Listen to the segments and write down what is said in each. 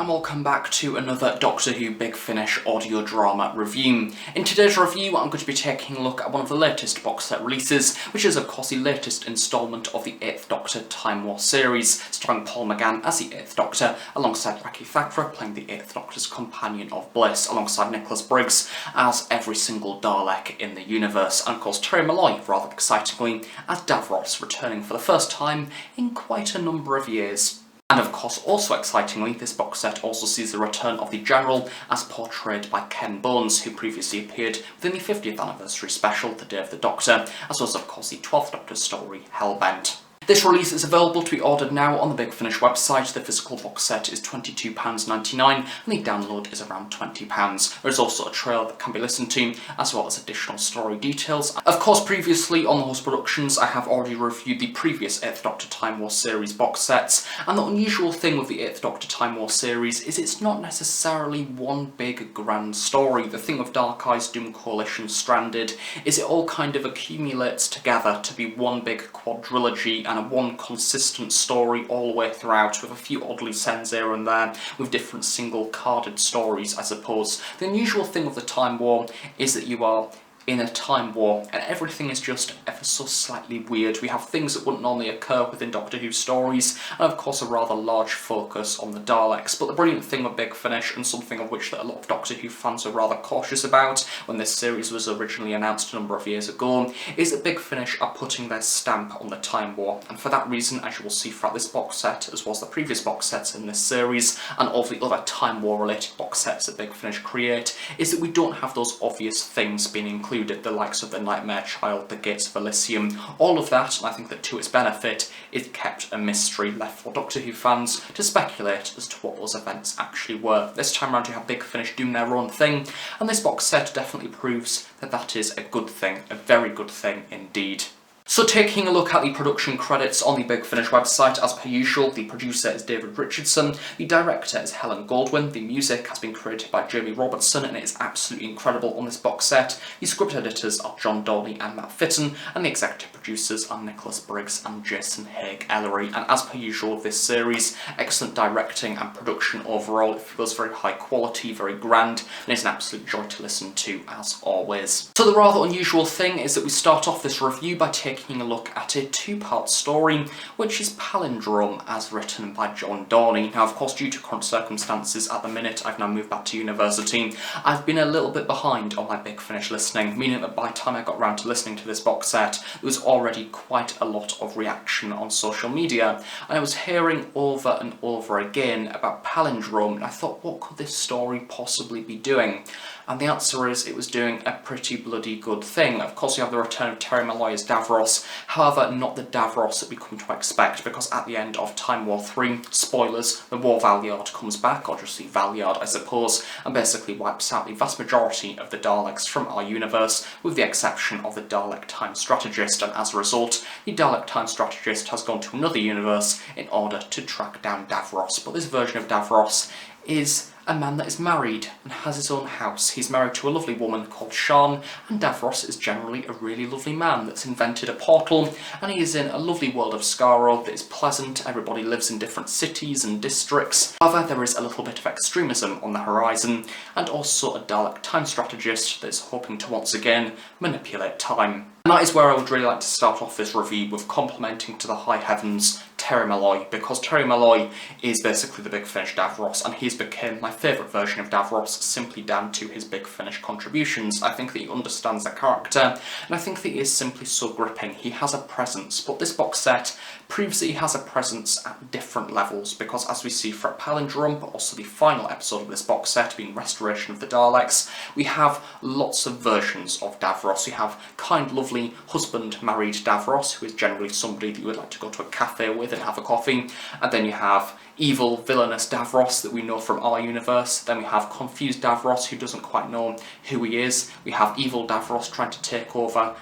and welcome back to another Doctor Who Big Finish audio drama review. In today's review I'm going to be taking a look at one of the latest box set releases, which is of course the latest instalment of the 8th Doctor Time War series, starring Paul McGann as the 8th Doctor, alongside Raki Thakra playing the 8th Doctor's Companion of Bliss, alongside Nicholas Briggs as every single Dalek in the universe, and of course Terry Malloy, rather excitingly, as Davros, returning for the first time in quite a number of years. And of course, also excitingly, this box set also sees the return of the General as portrayed by Ken Bones, who previously appeared within the 50th anniversary special, The Day of the Doctor, as well as of course the 12th Doctor story, Hellbent. This release is available to be ordered now on the Big Finish website. The physical box set is £22.99 and the download is around £20. There is also a trailer that can be listened to, as well as additional story details. Of course, previously on the Host Productions I have already reviewed the previous 8th Doctor Time War series box sets, and the unusual thing with the 8th Doctor Time War series is it's not necessarily one big grand story. The thing with Dark Eyes, Doom Coalition, Stranded is it all kind of accumulates together to be one big quadrilogy and a one consistent story all the way throughout, with a few odd loose ends here and there, with different single carded stories, I suppose. The unusual thing with the Time War is that you are in a time war, and everything is just ever so slightly weird. We have things that wouldn't normally occur within Doctor Who stories, and of course a rather large focus on the Daleks. But the brilliant thing with Big Finish, and something of which that a lot of Doctor Who fans are rather cautious about when this series was originally announced a number of years ago, is that Big Finish are putting their stamp on the Time War. And for that reason, as you will see throughout this box set, as well as the previous box sets in this series, and all the other Time War related box sets that Big Finish create, is that we don't have those obvious things being included. The likes of the Nightmare Child, the Gates of Elysium, all of that, and I think that to its benefit, is kept a mystery left for Doctor Who fans to speculate as to what those events actually were. This time around you have Big Finish doing their own thing, and this box set definitely proves that that is a good thing, a very good thing indeed. So taking a look at the production credits on the Big Finish website, as per usual, the producer is David Richardson, the director is Helen Goldwyn, the music has been created by Jamie Robertson and it is absolutely incredible on this box set. The script editors are John Dorney and Matt Fitton, and the executive producers are Nicholas Briggs and Jason Haig-Ellery. And as per usual with this series, excellent directing and production overall. It feels very high quality, very grand, and it's an absolute joy to listen to as always. So the rather unusual thing is that we start off this review by taking a look at a two-part story, which is Palindrome, as written by John Dorney. Now, of course, due to current circumstances at the minute, I've now moved back to university. I've been a little bit behind on my Big Finish listening, meaning that by the time I got around to listening to this box set, there was already quite a lot of reaction on social media, and I was hearing over and over again about Palindrome, and I thought, what could this story possibly be doing? And the answer is, it was doing a pretty bloody good thing. Of course, you have the return of Terry Malloy as Davros, however, not the Davros that we come to expect, because at the end of Time War 3, spoilers, the War Valeyard comes back, or just the Valeyard, I suppose, and basically wipes out the vast majority of the Daleks from our universe, with the exception of the Dalek Time Strategist, and as a result, the Dalek Time Strategist has gone to another universe in order to track down Davros. But this version of Davros is a man that is married and has his own house. He's married to a lovely woman called Sian, and Davros is generally a really lovely man that's invented a portal, and he is in a lovely world of Skaro that is pleasant. Everybody lives in different cities and districts. However, there is a little bit of extremism on the horizon, and also a Dalek time strategist that is hoping to once again manipulate time. And that is where I would really like to start off this review, with complimenting to the high heavens Terry Malloy, because Terry Malloy is basically the Big Finish Davros, and he's become my favourite version of Davros simply down to his Big Finish contributions. I think that he understands the character, and I think that he is simply so gripping. He has a presence, but this box set proves that he has a presence at different levels, because as we see for Palindrome, but also the final episode of this box set being Restoration of the Daleks, we have lots of versions of Davros. We have kind, lovely husband married Davros, who is generally somebody that you would like to go to a cafe with and have a coffee, and then you have evil, villainous Davros that we know from our universe. Then we have confused Davros who doesn't quite know who he is. We have evil Davros trying to take over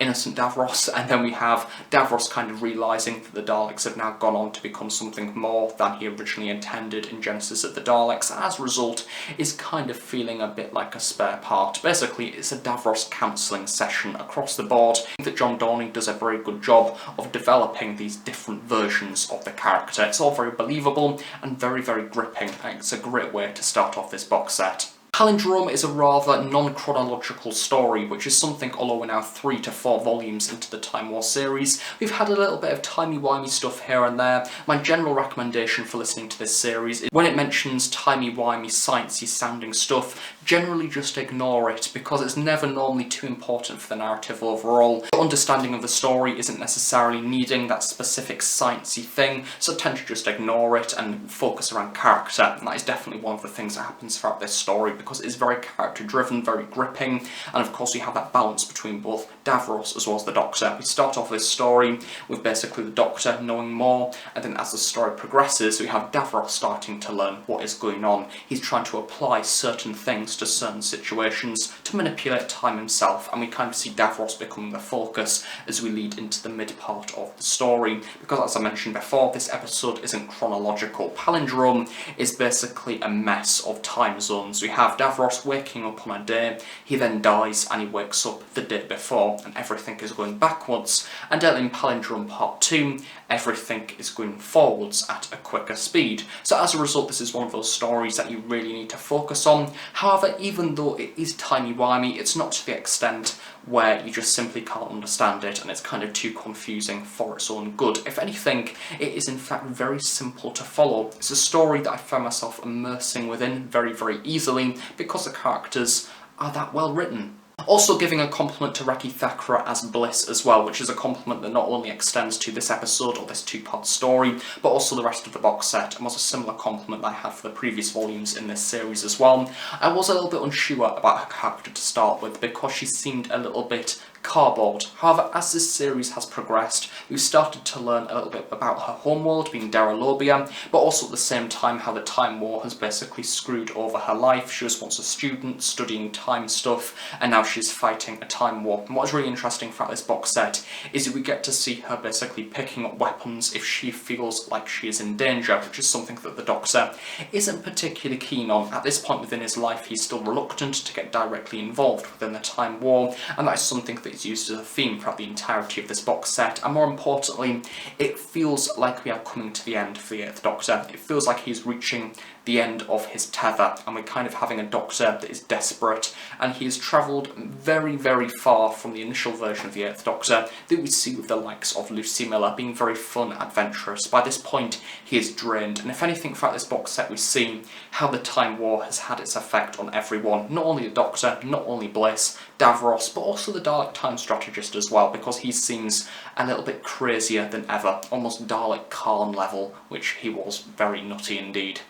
innocent Davros, and then we have Davros kind of realising that the Daleks have now gone on to become something more than he originally intended in Genesis of the Daleks, and as a result is kind of feeling a bit like a spare part. Basically, it's a Davros counselling session across the board. I think that John Dorney does a very good job of developing these different versions of the character. It's all very believable and very, very gripping. It's a great way to start off this box set. Palindrome is a rather non-chronological story, which is something, although we're now 3 to 4 volumes into the Time War series, we've had a little bit of timey-wimey stuff here and there. My general recommendation for listening to this series is when it mentions timey-wimey, sciencey sounding stuff, generally just ignore it, because it's never normally too important for the narrative overall. The understanding of the story isn't necessarily needing that specific sciencey thing, so tend to just ignore it and focus around character, and that is definitely one of the things that happens throughout this story, because it is very character driven, very gripping, and of course we have that balance between both Davros as well as the Doctor. We start off this story with basically the Doctor knowing more, and then as the story progresses we have Davros starting to learn what is going on. He's trying to apply certain things to certain situations to manipulate time himself, and we kind of see Davros becoming the focus as we lead into the mid part of the story, because as I mentioned before, this episode isn't chronological. Palindrome is basically a mess of time zones. We have Davros waking up on a day, he then dies and he wakes up the day before, and everything is going backwards, and in Palindrome Part 2 everything is going forwards at a quicker speed. So as a result, this is one of those stories that you really need to focus on. However, even though it is timey-wimey, it's not to the extent where you just simply can't understand it and it's kind of too confusing for its own good. If anything, it is in fact very simple to follow. It's a story that I found myself immersing within very, very easily because the characters are that well written. Also giving a compliment to Reki Thakra as Bliss as well, which is a compliment that not only extends to this episode or this 2-part story, but also the rest of the box set, and was a similar compliment that I had for the previous volumes in this series as well. I was a little bit unsure about her character to start with because she seemed a little bit cardboard. However, as this series has progressed, we've started to learn a little bit about her homeworld, being Daralobia, but also at the same time how the Time War has basically screwed over her life. She was once a student studying time stuff, and now she's fighting a time war. And what's really interesting throughout this box set is that we get to see her basically picking up weapons if she feels like she is in danger, which is something that the Doctor isn't particularly keen on. At this point within his life, he's still reluctant to get directly involved within the Time War, and that is something that is used as a theme throughout the entirety of this box set, and more importantly, it feels like we are coming to the end for the 8th Doctor. It feels like he's reaching the end of his tether, and we're kind of having a Doctor that is desperate, and he has travelled very, very far from the initial version of the 8th Doctor that we see with the likes of Lucy Miller being very fun, adventurous. By this point, he is drained, and if anything throughout this box set we see how the Time War has had its effect on everyone, not only the Doctor, not only Bliss, Davros, but also the Dalek time strategist as well, because he seems a little bit crazier than ever, almost Dalek Khan level, which he was very nutty indeed.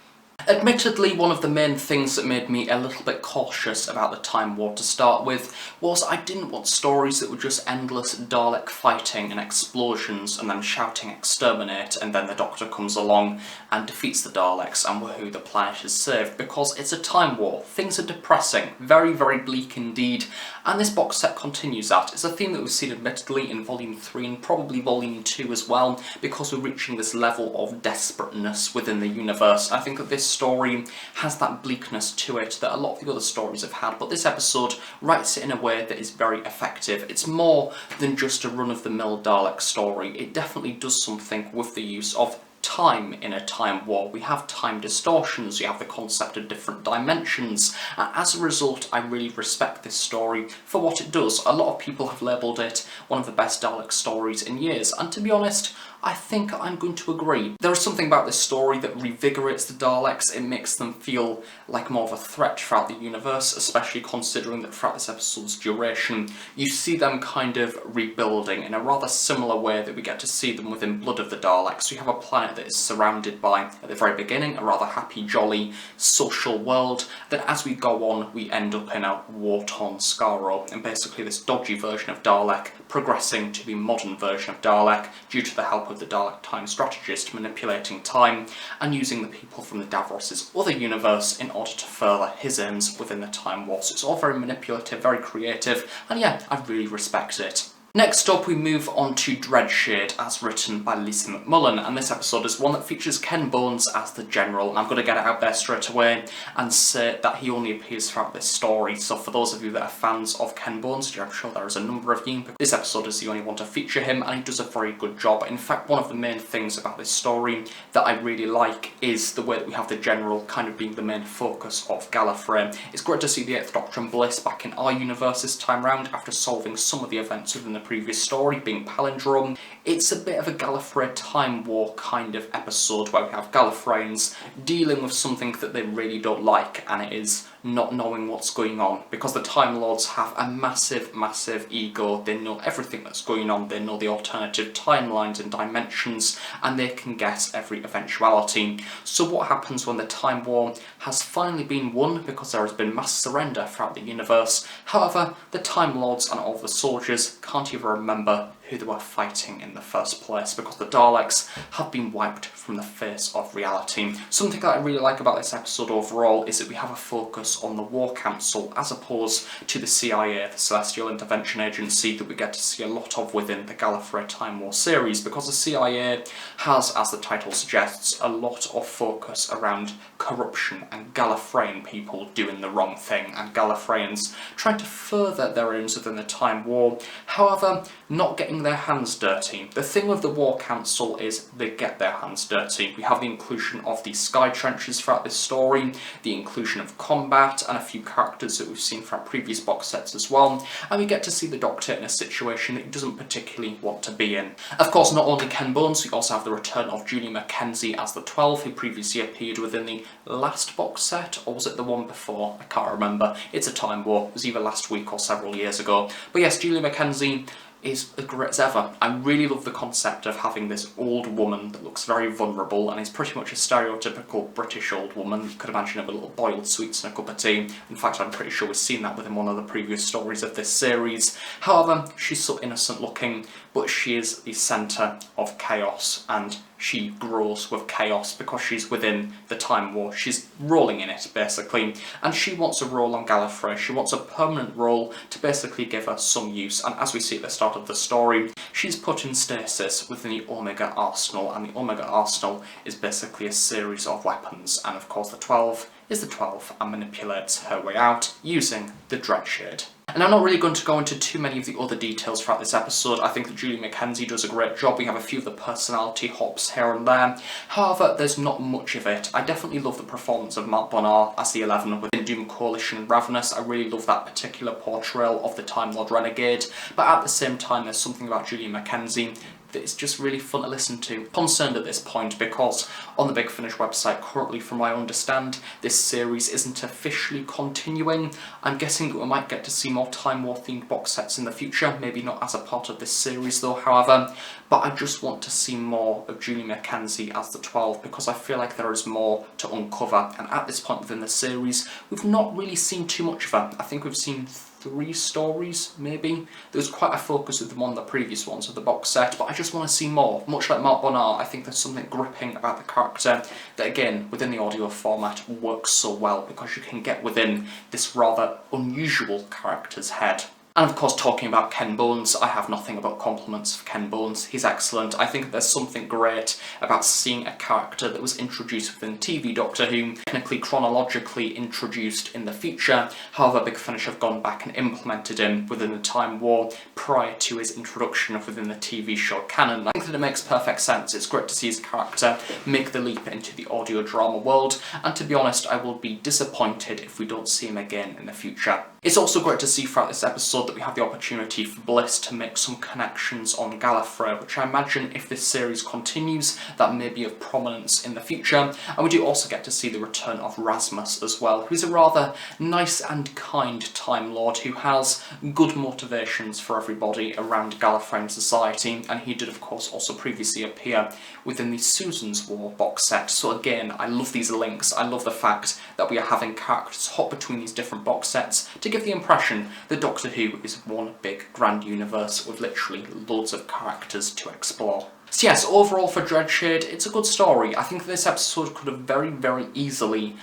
Admittedly, one of the main things that made me a little bit cautious about the Time War to start with was I didn't want stories that were just endless Dalek fighting and explosions and then shouting exterminate, and then the Doctor comes along and defeats the Daleks and woohoo, the planet is saved, because it's a time war. Things are depressing, very, very bleak indeed, and this box set continues that. It's a theme that we've seen admittedly in Volume 3 and probably Volume 2 as well, because we're reaching this level of desperateness within the universe. I think that this story has that bleakness to it that a lot of the other stories have had, but this episode writes it in a way that is very effective. It's more than just a run-of-the-mill Dalek story. It definitely does something with the use of time in a time war. We have time distortions, we have the concept of different dimensions, and as a result I really respect this story for what it does. A lot of people have labelled it one of the best Dalek stories in years, and to be honest, I think I'm going to agree. There is something about this story that revigorates the Daleks. It makes them feel like more of a threat throughout the universe, especially considering that throughout this episode's duration, you see them kind of rebuilding in a rather similar way that we get to see them within Blood of the Daleks. We have a planet that is surrounded by, at the very beginning, a rather happy, jolly, social world. Then as we go on, we end up in a war-torn Skaro, and basically this dodgy version of Dalek progressing to the modern version of Dalek due to the help of the Dalek time strategist manipulating time and using the people from the Davros' other universe in order to further his aims within the Time War. So it's all very manipulative, very creative, and yeah, I really respect it. Next up, we move on to Dreadshade, as written by Lisa McMullen, and this episode is one that features Ken Bones as the General, and I'm going to get it out there straight away and say that he only appears throughout this story, so for those of you that are fans of Ken Bones, which I'm sure there is a number of you, this episode is the only one to feature him, and he does a very good job. In fact, one of the main things about this story that I really like is the way that we have the General kind of being the main focus of Gallifrey. It's great to see the 8th Doctor and Bliss back in our universe this time round after solving some of the events within the previous story, being palindrome. It's a bit of a Gallifrey time war kind of episode where we have Gallifreyans dealing with something that they really don't like, and it is not knowing what's going on, because the Time Lords have a massive ego. They know everything that's going on, they know the alternative timelines and dimensions, and they can guess every eventuality. So what happens when the Time War has finally been won, because there has been mass surrender throughout the universe? However, the Time Lords and all the soldiers can't even remember who they were fighting in the first place, because the Daleks have been wiped from the face of reality. Something that I really like about this episode overall is that we have a focus on the War Council as opposed to the CIA, the Celestial Intervention Agency, that we get to see a lot of within the Gallifrey Time War series, because the CIA has, as the title suggests, a lot of focus around corruption and Gallifreyan people doing the wrong thing, and Gallifreyans trying to further their aims within the Time War, however, not getting their hands dirty. The thing with the War Council is they get their hands dirty. We have the inclusion of the sky trenches throughout this story, the inclusion of combat, and a few characters that we've seen from previous box sets as well, and we get to see the Doctor in a situation that he doesn't particularly want to be in. Of course, not only Ken Bones, we also have the return of Julie Mackenzie as the 12, who previously appeared within the last box set, or was it the one before? I can't remember. It's a time war. It was either last week or several years ago. But yes, Julie Mackenzie is as great as ever. I really love the concept of having this old woman that looks very vulnerable and is pretty much a stereotypical British old woman. You could imagine her with little boiled sweets and a cup of tea. In fact, I'm pretty sure we've seen that within one of the previous stories of this series. However, she's so innocent looking, but she is the centre of chaos, and she grows with chaos because she's within the Time War. She's rolling in it, basically, and she wants a role on Gallifrey. She wants a permanent role to basically give her some use, and as we see at the start of the story, she's put in stasis within the Omega Arsenal, and the Omega Arsenal is basically a series of weapons, and of course the 12 is the 12 and manipulates her way out using the Dreadshade. And I'm not really going to go into too many of the other details throughout this episode. I think that Julie Mackenzie does a great job. We have a few of the personality hops here and there. However, there's not much of it. I definitely love the performance of Matt Bonar as the 11 within Doom Coalition and Ravenous. I really love that particular portrayal of the Time Lord Renegade. But at the same time, there's something about Julie Mackenzie that is just really fun to listen to. Concerned at this point because on the Big Finish website currently, from what I understand, this series isn't officially continuing. I'm guessing that we might get to see more Time War themed box sets in the future, maybe not as a part of this series though, however, but I just want to see more of Julie Mackenzie as the 12 because I feel like there is more to uncover, and at this point within the series we've not really seen too much of her. I think we've seen 3 stories, maybe. There was quite a focus with one of the previous ones of the box set, but I just want to see more. Much like Mark Bonar, I think there's something gripping about the character that, again, within the audio format, works so well because you can get within this rather unusual character's head. And of course, talking about Ken Bones, I have nothing but compliments for Ken Bones. He's excellent. I think there's something great about seeing a character that was introduced within TV Doctor Who, technically chronologically introduced in the future. However, Big Finish have gone back and implemented him within the Time War prior to his introduction within the TV show canon. I think that it makes perfect sense. It's great to see his character make the leap into the audio drama world, and to be honest, I will be disappointed if we don't see him again in the future. It's also great to see throughout this episode that we have the opportunity for Bliss to make some connections on Gallifrey, which I imagine if this series continues, that may be of prominence in the future. And we do also get to see the return of Rasmus as well, who's a rather nice and kind Time Lord who has good motivations for everybody around Gallifreyan society, and he did of course also previously appear within the Susan's War box set. So again, I love these links. I love the fact that we are having characters hop between these different box sets to give the impression that Doctor Who is one big grand universe with literally loads of characters to explore. So yes, overall for Dreadshade, it's a good story. I think this episode could have very, very easily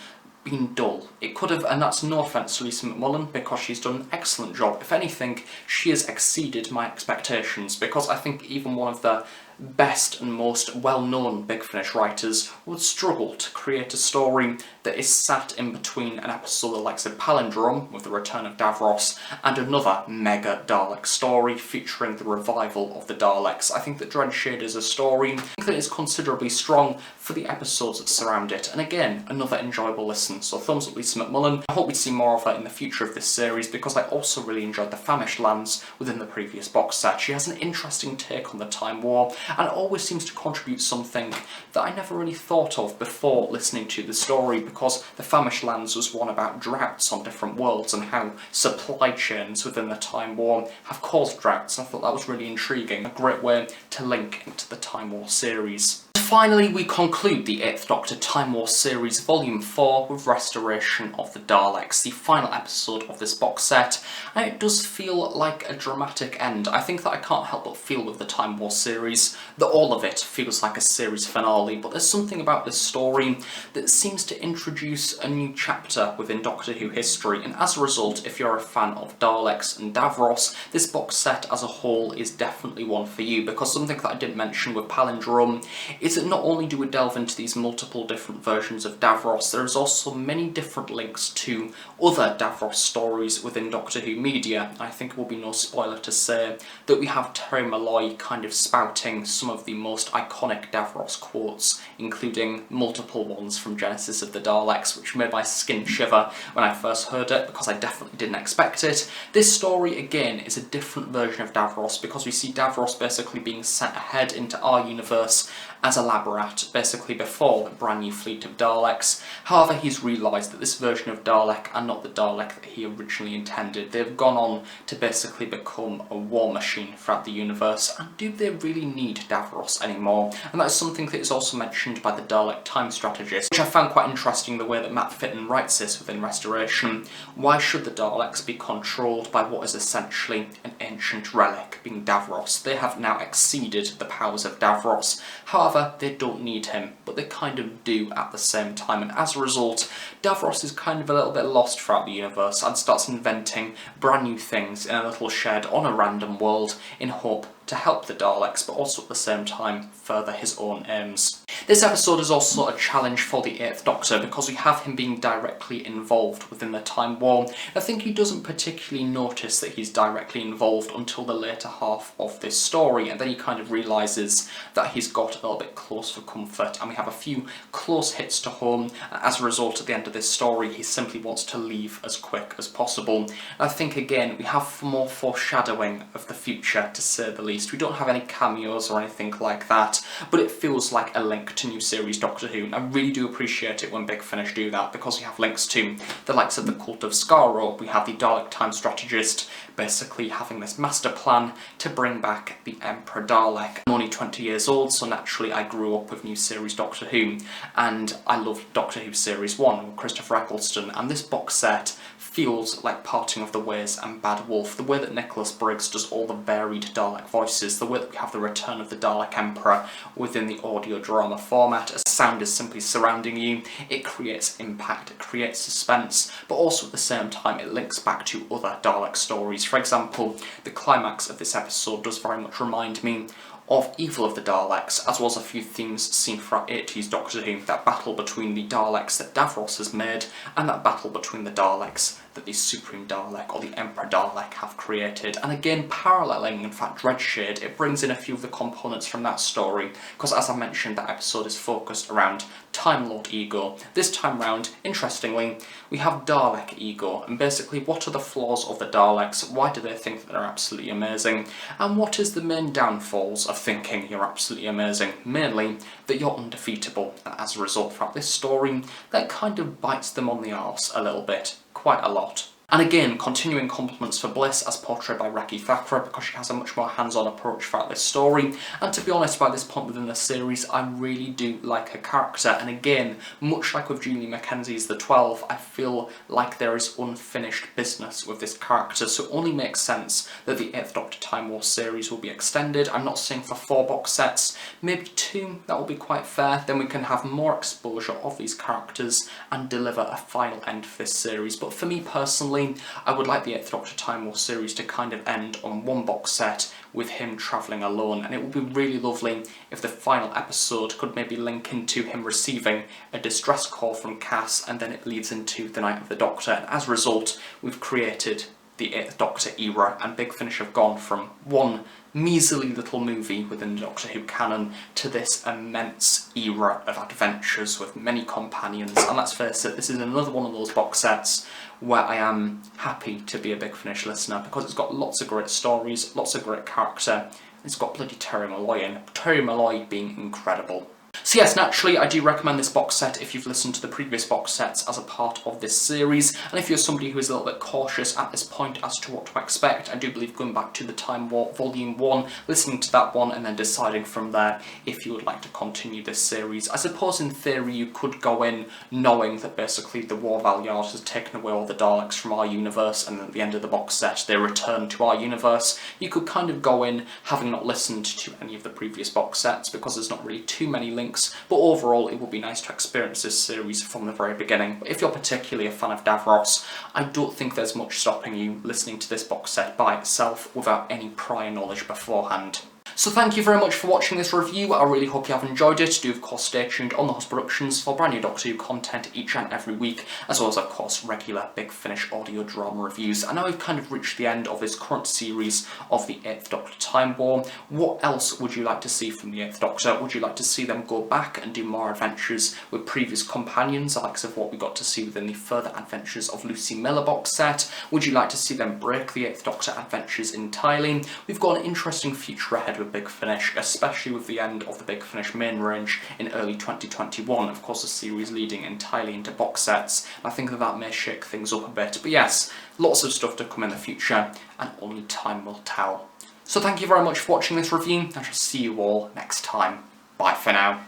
been dull. It could have, and that's no offence to Lisa McMullen, because she's done an excellent job. If anything, she has exceeded my expectations, because I think even one of the best and most well-known Big Finish writers would struggle to create a story that is sat in between an episode that likes a palindrome with the return of Davros and another mega Dalek story featuring the revival of the Daleks. I think that Dreadshade is a story that is considerably strong for the episodes that surround it, and again, another enjoyable listen. So thumbs up Lisa McMullen. I hope we see more of her in the future of this series, because I also really enjoyed the Famished Lands within the previous box set. She has an interesting take on the Time War, and always seems to contribute something that I never really thought of before listening to the story, because the Famished Lands was one about droughts on different worlds and how supply chains within the Time War have caused droughts. I thought that was really intriguing, a great way to link into the Time War series. Finally, we conclude the 8th Doctor Time War series Volume 4 with Restoration of the Daleks, the final episode of this box set, and it does feel like a dramatic end. I think that I can't help but feel with the Time War series that all of it feels like a series finale, but there's something about this story that seems to introduce a new chapter within Doctor Who history, and as a result, if you're a fan of Daleks and Davros, this box set as a whole is definitely one for you, because something that I didn't mention with Palindrome is that not only do we delve into these multiple different versions of Davros, there is also many different links to other Davros stories within Doctor Who media. I think it will be no spoiler to say that we have Terry Malloy kind of spouting some of the most iconic Davros quotes, including multiple ones from Genesis of the Daleks, which made my skin shiver when I first heard it, because I definitely didn't expect it. This story, again, is a different version of Davros, because we see Davros basically being sent ahead into our universe as a Laborat, basically before the brand new fleet of Daleks. However, he's realised that this version of Dalek are not the Dalek that he originally intended. They've gone on to basically become a war machine throughout the universe, and do they really need Davros anymore? And that's something that is also mentioned by the Dalek time strategist, which I found quite interesting, the way that Matt Fitton writes this within Restoration. Why should the Daleks be controlled by what is essentially an ancient relic, being Davros? They have now exceeded the powers of Davros. However, they don't need him, but they kind of do at the same time, and as a result, Davros is kind of a little bit lost throughout the universe and starts inventing brand new things in a little shed on a random world in hope to help the Daleks, but also at the same time further his own aims. This episode is also a challenge for the 8th Doctor, because we have him being directly involved within the Time War. I think he doesn't particularly notice that he's directly involved until the later half of this story, and then he kind of realises that he's got a little bit close for comfort, and we have a few close hits to home. As a result, at the end of this story, he simply wants to leave as quick as possible. And I think, again, we have more foreshadowing of the future, to say the least. We don't have any cameos or anything like that, but it feels like a link to new series Doctor Who, and I really do appreciate it when Big Finish do that, because we have links to the likes of the Cult of Skaro. We have the Dalek time strategist basically having this master plan to bring back the Emperor Dalek. I'm only 20 years old, so naturally I grew up with new series Doctor Who, and I loved Doctor Who Series 1 with Christopher Eccleston, and this box set feels like Parting of the Ways and Bad Wolf. The way that Nicholas Briggs does all the varied Dalek voices, the way that we have the return of the Dalek Emperor within the audio drama format, as sound is simply surrounding you, it creates impact, it creates suspense, but also at the same time it links back to other Dalek stories. For example, the climax of this episode does very much remind me of Evil of the Daleks, as well as a few themes seen throughout 80s Doctor Who, that battle between the Daleks that Davros has made, and that battle between the Daleks that the Supreme Dalek or the Emperor Dalek have created. And again, paralleling, in fact, Dreadshade, it brings in a few of the components from that story, because as I mentioned, that episode is focused around Time Lord Ego. This time round, interestingly, we have Dalek Ego, and basically what are the flaws of the Daleks, why do they think that they're absolutely amazing, and what is the main downfalls of thinking you're absolutely amazing? Mainly, that you're undefeatable, and as a result throughout this story, that kind of bites them on the arse a little bit, quite a lot. And again, continuing compliments for Bliss as portrayed by Reki Thakra, because she has a much more hands-on approach throughout this story, and to be honest, by this point within the series, I really do like her character, and again, much like with Julie Mackenzie's The 12, I feel like there is unfinished business with this character, so it only makes sense that the 8th Doctor Time War series will be extended. I'm not saying for 4 box sets, maybe 2, that will be quite fair, then we can have more exposure of these characters and deliver a final end for this series, but for me personally, I would like the 8th Doctor Time War series to kind of end on 1 box set with him travelling alone, and it would be really lovely if the final episode could maybe link into him receiving a distress call from Cass, and then it leads into the Night of the Doctor, and as a result we've created the 8th Doctor era, and Big Finish have gone from one measly little movie within the Doctor Who canon to this immense era of adventures with many companions. And let's face it, this is another one of those box sets where I am happy to be a Big Finish listener, because it's got lots of great stories, lots of great character, it's got bloody Terry Malloy in, Terry Malloy being incredible. So yes, naturally, I do recommend this box set if you've listened to the previous box sets as a part of this series, and if you're somebody who is a little bit cautious at this point as to what to expect, I do believe going back to the Time War Volume 1, listening to that one and then deciding from there if you would like to continue this series. I suppose in theory you could go in knowing that basically the War Valyard has taken away all the Daleks from our universe, and at the end of the box set they return to our universe. You could kind of go in having not listened to any of the previous box sets, because there's not really too many links, but overall it would be nice to experience this series from the very beginning. But if you're particularly a fan of Davros, I don't think there's much stopping you listening to this box set by itself without any prior knowledge beforehand. So thank you very much for watching this review. I really hope you have enjoyed it. Do of course stay tuned on The Host Productions for brand new Doctor Who content each and every week, as well as of course regular Big Finish audio drama reviews. I know we've kind of reached the end of this current series of the 8th Doctor Time War. What else would you like to see from the 8th Doctor? Would you like to see them go back and do more adventures with previous companions, the likes of what we got to see within the Further Adventures of Lucy Miller box set? Would you like to see them break the 8th Doctor adventures entirely? We've got an interesting future ahead with Big Finish, especially with the end of the Big Finish main range in early 2021, of course the series leading entirely into box sets. I think that may shake things up a bit, but yes, lots of stuff to come in the future, and only time will tell. So thank you very much for watching this review, and I shall see you all next time. Bye for now.